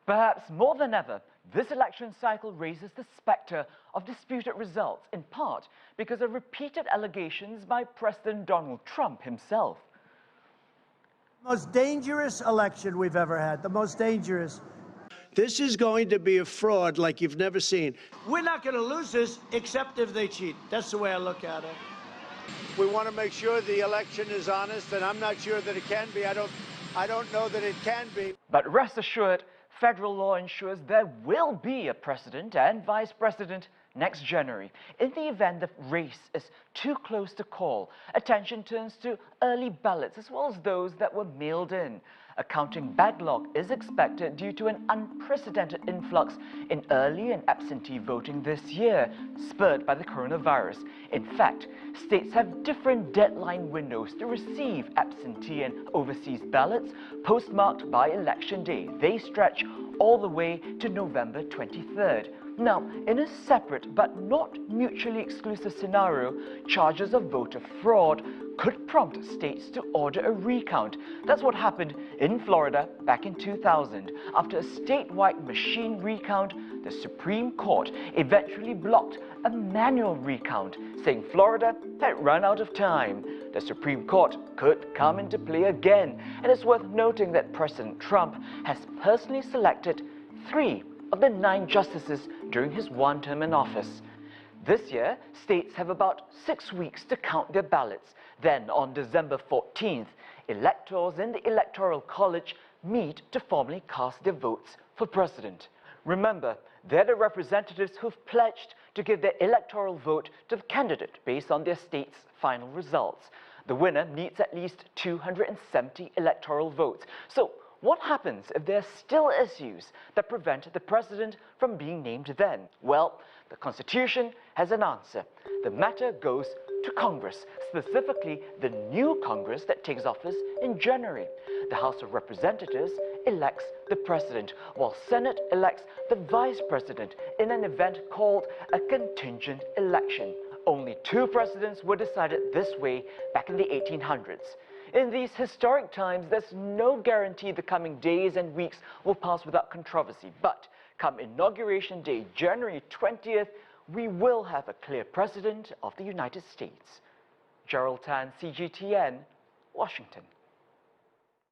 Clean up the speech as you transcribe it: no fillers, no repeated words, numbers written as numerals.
Perhaps more than ever, this election cycle raises the specter of disputed results, in part because of repeated allegations by President Donald Trump himself. Most dangerous election we've ever had, the most dangerous. This is going to be a fraud like you've never seen. We're not going to lose this except if they cheat. That's the way I look at it. We want to make sure the election is honest, and I'm not sure that it can be. I don't know that it can be. But rest assured, federal law ensures there will be a president and vice president next January. In the event the race is too close to call, attention turns to early ballots as well as those that were mailed in. A counting backlog is expected due to an unprecedented influx in early and absentee voting this year, spurred by the coronavirus. In fact, states have different deadline windows to receive absentee and overseas ballots postmarked by Election Day. They stretch all the way to November 23rd. Now, in a separate but not mutually exclusive scenario, charges of voter fraud could prompt states to order a recount. That's what happened in Florida back in 2000. After a statewide machine recount, the Supreme Court eventually blocked a manual recount, saying Florida had run out of time. The Supreme Court could come into play again, and it's worth noting that President Trump has personally selected 3 of the 9 justices during his one term in office. This year, states have about 6 weeks to count their ballots. Then, on December 14th, electors in the Electoral College meet to formally cast their votes for president. Remember, they're the representatives who've pledged to give their electoral vote to the candidate based on their state's final results. The winner needs at least 270 electoral votes. So, what happens if there are still issues that prevent the president from being named then? Well, the Constitution has an answer. The matter goes to Congress, specifically the new Congress that takes office in January. The House of Representatives elects the president, while Senate elects the vice president in an event called a contingent election. Only 2 presidents were decided this way back in the 1800s. In these historic times, there's no guarantee the coming days and weeks will pass without controversy. But come Inauguration Day, January 20th, we will have a clear president of the United States. Gerald, CGTN, Washington.